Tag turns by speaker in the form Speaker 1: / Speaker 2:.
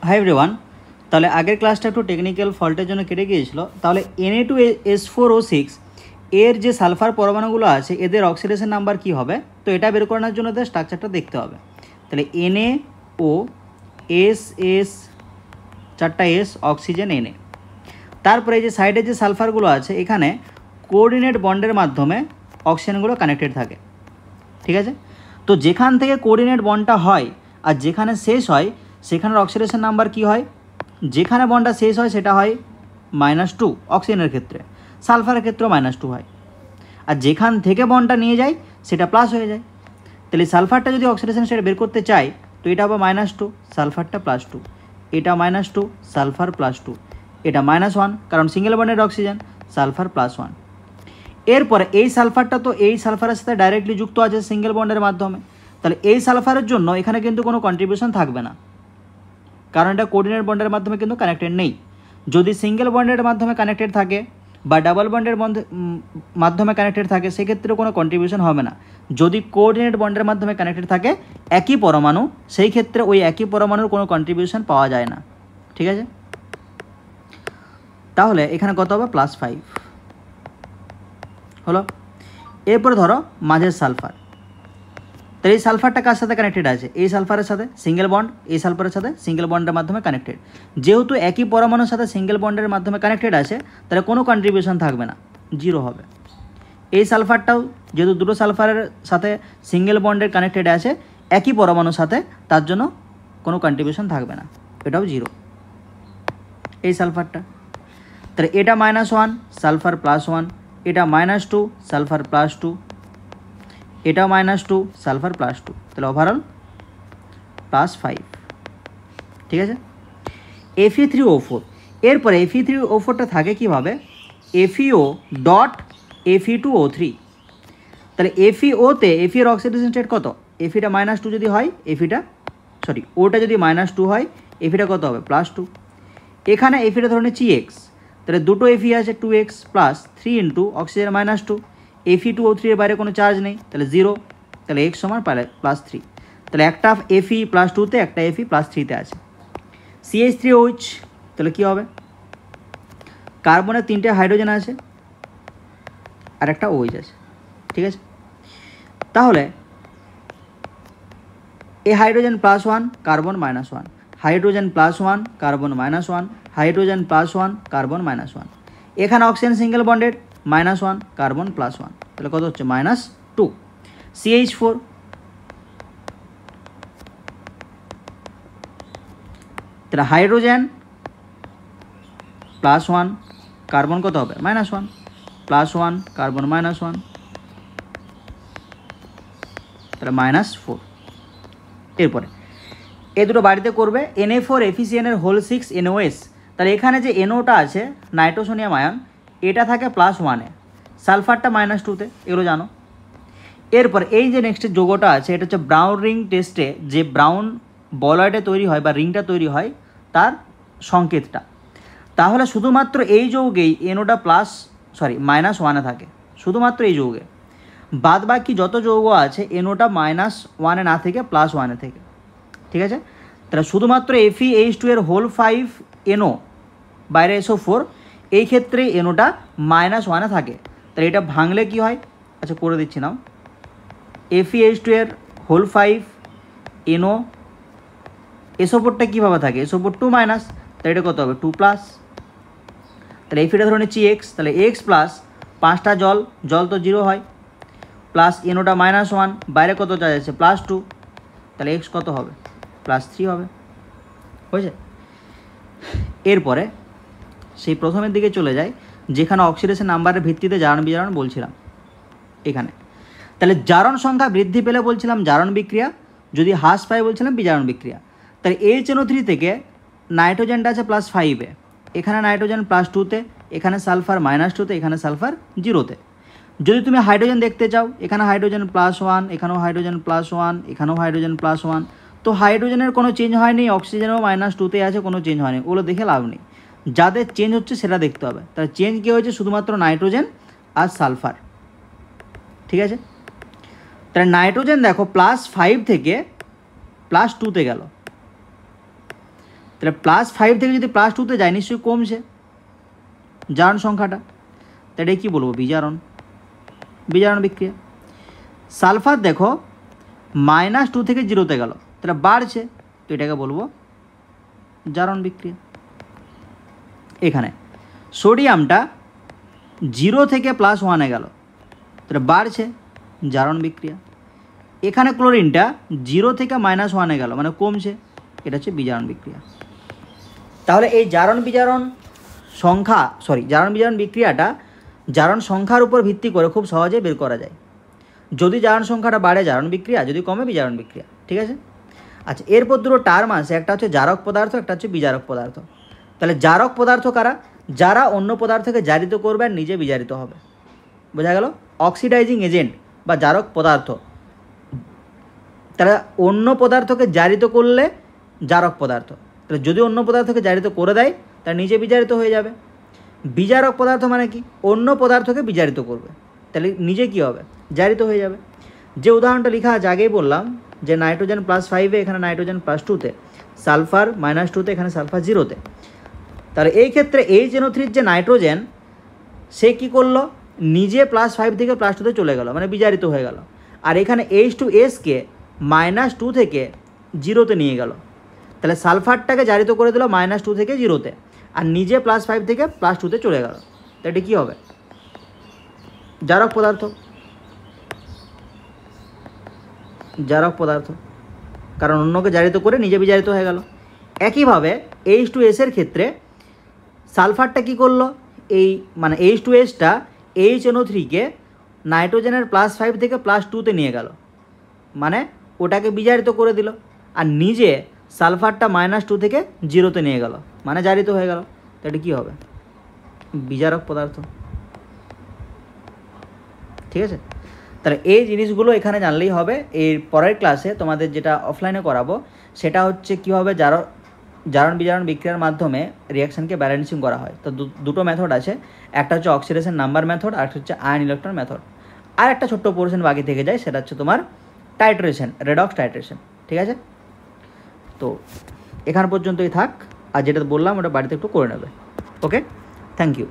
Speaker 1: Hi everyone, তাহলে আগের ক্লাসটা একটু টেকনিক্যাল ফল্টের জন্য কেটে গিয়েছিল। তাহলে Na2S4O6 এর যে সালফার পরমাণুগুলো আছে এদের অক্সিডেশন নাম্বার কি হবে, তো এটা বের করানোর জন্য তাদের স্ট্রাকচারটা দেখতে হবে। তাহলে NaOS চারটা এস, অক্সিজেন Na। তারপরে এই যে সাইডে যে সালফারগুলো আছে এখানে কোঅর্ডিনেট বন্ডের মাধ্যমে অক্সিজেনগুলো কানেক্টেড থাকে, ঠিক আছে। তো যেখান থেকে কোঅর্ডিনেট বন্ডটা হয় আর যেখানে শেষ হয় সেখানের অক্সিডেশন নাম্বার কি হয়, যেখানে বন্ডটা শেষ হয় সেটা হয় -2 অক্সিজেনের ক্ষেত্রে, সালফারের ক্ষেত্রেও -2 হয়, আর যেখান থেকে বন্ডটা নিয়ে যায় সেটা প্লাস হয়ে যায়। তাহলে সালফারটা যদি অক্সিডেশন স্টেট বের করতে চাই তো এটা হবে -2, সালফারটা +2, এটা -2, সালফার +2, এটা -1 কারণ সিঙ্গেল বন্ডেড অক্সিজেন, সালফার +1। এরপরে এই সালফারটা তো এই সালফারের সাথে ডাইরেক্টলি যুক্ত আছে সিঙ্গেল বন্ডের মাধ্যমে, তাহলে এই সালফারের জন্য এখানে কিন্তু কোনো কন্ট্রিবিউশন থাকবে না, কারণ এটা কোঅর্ডিনেট বন্ডের মাধ্যমে কিন্তু কানেক্টেড নেই। যদি সিঙ্গেল বন্ডের মাধ্যমে কানেক্টেড থাকে বা ডাবল বন্ডের মাধ্যমে কানেক্টেড থাকে সেক্ষেত্রে কোনো কন্ট্রিবিউশন হবে না। যদি কোঅর্ডিনেট বন্ডের মাধ্যমে কানেক্টেড থাকে একই পরমাণু, সেই ক্ষেত্রে ওই একই পরমাণুর কোনো কন্ট্রিবিউশন পাওয়া যায় না, ঠিক আছে। তাহলে এখানে কত হবে, +5 হলো। এরপরে ধরো মাঝের সালফার, তাহলে এই সালফারটা কার সাথে কানেক্টেড আছে, এই সালফারের সাথে সিঙ্গেল বন্ড, এই সালফারের সাথে সিঙ্গেল বন্ডের মাধ্যমে কানেক্টেড। যেহেতু একই পরমাণুর সাথে সিঙ্গেল বন্ডের মাধ্যমে কানেক্টেড আছে তাহলে কোনো কন্ট্রিবিউশন থাকবে না, 0 হবে। এই সালফারটাও যেহেতু দুটো সালফারের সাথে সিঙ্গেল বন্ডের কানেক্টেড আছে একই পরমাণুর সাথে, তার জন্য কোনো কন্ট্রিবিউশন থাকবে না, এটাও 0। এই সালফারটা, তাহলে এটা -1, সালফার +1, এটা -2, সালফার +2, এটাও -2, সালফার +2, তাহলে ওভারঅল +5, ঠিক আছে। Fe3O4, এরপরে Fe3O4টা থাকে কীভাবে, FeO.Fe2O3, তাহলে FeO-তে Fe এর অক্সিডেশন স্টেট কত, Feটা -2 যদি হয়, ওটা যদি -2 হয় Feটা কত হবে, +2। এখানে Feটা ধরে নিচ্ছি x, তাহলে দুটো Fe আছে 2x plus 3 into oxygen -2, Fe2O3 এর বাইরে কোনো চার্জ নেই তাহলে 0, তাহলে x সমান +3, তাহলে একটা Fe +2-তে একটা Fe +3-তে আছে। CH3OH, তাহলে কী হবে, কার্বনের 3টে হাইড্রোজেন আছে আর একটা OH আছে, ঠিক আছে। তাহলে এই hydrogen +1, carbon -1, hydrogen +1, carbon -1, hydrogen +1, carbon -1, এখানে অক্সিজেন সিঙ্গেল বন্ডেড -1, কার্বন +1, তাহলে কত হচ্ছে -2। CH4, তাহলে হাইড্রোজেন +1, কার্বন কত হবে, -1, +1, কার্বন -1, তাহলে -4। এরপরে এ দুটো বাড়িতে করবে, Na4FeCN6NOS, তাহলে এখানে যে NO-টা আছে নাইট্রোসোনিয়াম আয়ন, এটা থাকে +1-এ, সালফারটা -2-তে, এগুলো জানো। এরপর এই যে নেক্সটের যৌগটা আছে এটা হচ্ছে ব্রাউন রিং টেস্টে যে ব্রাউন বলয়টা তৈরি হয় বা রিংটা তৈরি হয় তার সংকেতটা। তাহলে শুধুমাত্র এই যৌগেই NO-টা -1-এ থাকে, শুধুমাত্র এই যৌগে, বাদ বাকি যত যৌগ আছে NO-টা -1-এ না থেকে +1-এ থেকে, ঠিক আছে। তাহলে শুধুমাত্র FeH2 এর হোল 5 NO বাইরে SO4, এই ক্ষেত্রে NO-টা -1-এ থাকে, তাহলে এটা ভাঙলে কি হয়, আচ্ছা করে দিচ্ছি নাও। FeH2 এর হোল 5 NO, SO4টা কীভাবে থাকে, SO4 2-, তাহলে এটা কত হবে 2+, তাহলে Feটা ধরে নিচ্ছি x, তাহলে x প্লাস 5টা জল তো 0 হয়, প্লাস NO-টা -1, বাইরে কত চার্জ আছে +2, তাহলে x কত হবে, +3 হবে, হয়েছে। এরপরে সেই প্রথমের দিকে চলে যায় যেখানে অক্সিডেশন নাম্বারের ভিত্তিতে জারণ বিজারণ বলছিলাম এখানে। তাহলে জারণ সংখ্যা বৃদ্ধি পেলে বলছিলাম জারণ বিক্রিয়া, যদি হ্রাস পায় বলছিলাম বিজারণ বিক্রিয়া। তাহলে HNO3 থেকে নাইট্রোজেনটা আছে +5-এ, এখানে নাইট্রোজেন +2-তে, এখানে সালফার -2-তে, এখানে সালফার 0-তে। যদি তুমি হাইড্রোজেন দেখতে চাও, এখানে হাইড্রোজেন +1, এখানেও হাইড্রোজেন +1, এখানেও হাইড্রোজেন +1, তো হাইড্রোজেনের কোনো চেঞ্জ হয়নি, অক্সিজেনও -2-তে আছে, কোনো চেঞ্জ হয়নি, ওগুলো দেখে লাভ নেই, যাদের চেঞ্জ হচ্ছে সেটা দেখতে হবে। তাহলে চেঞ্জ কী হয়েছে, শুধুমাত্র নাইট্রোজেন আর সালফার, ঠিক আছে। তাহলে নাইট্রোজেন দেখো +5 থেকে +2-তে গেল, তাহলে +5 থেকে যদি +2-তে যায় নিশ্চয়ই কমছে জারণ সংখ্যাটা, তাহলে কী বলবো? বিজারণ বিক্রিয়া। সালফার দেখো -2 থেকে 0-তে গেল, তাহলে বাড়ছে, তো এটাকে বলবো জারণ বিক্রিয়া। এখানে সোডিয়ামটা 0 থেকে +1-এ গেল, তাহলে বাড়ছে, জারণ বিক্রিয়া। এখানে ক্লোরিনটা 0 থেকে -1-এ গেল, মানে কমছে, এটা হচ্ছে বিজারণ বিক্রিয়া। তাহলে এই জারণ বিজারণ বিক্রিয়াটা জারণ সংখ্যার উপর ভিত্তি করে খুব সহজে বের করা যায়। যদি জারণ সংখ্যাটা বাড়ে জারণ বিক্রিয়া, যদি কমে বিজারণ বিক্রিয়া। ঠিক আছে? আচ্ছা, এরপর দুটো টার্ম আছে, একটা হচ্ছে জারক পদার্থ, একটা হচ্ছে বিজারক পদার্থ। তাহলে জারক পদার্থ কারা? যারা অন্য পদার্থকে জারিত করবে আর নিজে বিজারিত হবে। বোঝা গেল? অক্সিডাইজিং এজেন্ট বা জারক পদার্থ, তারা অন্য পদার্থকে জারিত করলে জারক পদার্থ। তাহলে যদি অন্য পদার্থকে জারিত করে দেয় তার নিজে বিজারিত হয়ে যাবে। বিজারক পদার্থ মানে কি? অন্য পদার্থকে বিজারিত করবে, তাহলে নিজে কি হবে? জারিত হয়ে যাবে। যে উদাহরণটা লেখা আছে আগেই বললাম যে নাইট্রোজেন +5-এ, এখানে নাইট্রোজেন +2-তে, সালফার -2-তে, এখানে সালফার 0-তে। তাহলে এই ক্ষেত্রে HNO3 যে নাইট্রোজেন, সে কি করলো? নিজে +5 থেকে +2-তে চলে গেল, মানে বিজারিত হয়ে গেল। আর এখানে H2Sকে -2 থেকে 0-তে নিয়ে গেল, তাহলে সালফারটাকে জারিত করে দিল -2 থেকে 0-তে, আর নিজে +5 থেকে +2-তে চলে গেল। তো এটা কী হবে? জারক পদার্থ। জারক পদার্থ, কারণ অন্যকে জারিত করে নিজে বিজারিত হয়ে গেল। একইভাবে H2S-এর ক্ষেত্রে সালফারটা কি করলো? মানে H2S-টা HNO3-কে নাইট্রোজেনের +5 থেকে +2-তে নিয়ে গেল, মানে ওটাকে বিজারিত করে দিল, আর নিজে সালফারটা -2 থেকে 0-তে নিয়ে গেল, মানে জারিত হয়ে গেল। তো এটা কী হবে? বিজারক পদার্থ। ঠিক আছে? তাহলে এই জিনিসগুলো এখানে জানলেই হবে। এর পরের ক্লাসে তোমাদের যেটা অফলাইনে করাবো সেটা হচ্ছে কীভাবে জারণ বিজারণ বিক্রিয়ার মাধ্যমে রিয়াকশানকে ব্যালেন্সিং করা হয়। তো দুটো মেথড আছে, একটা হচ্ছে অক্সিডেশন নাম্বার মেথড, আর একটা হচ্ছে আয়ন ইলেকট্রন মেথড। আর একটা ছোট্ট পোর্শন বাকি থেকে যায়, সেটা হচ্ছে তোমার টাইট্রেশন, রেডক্স টাইট্রেশন। ঠিক আছে? তো এখান পর্যন্তই থাক, আর যেটা বললাম ওটা বাড়িতে একটু করে নেবে। ওকে, থ্যাংক ইউ।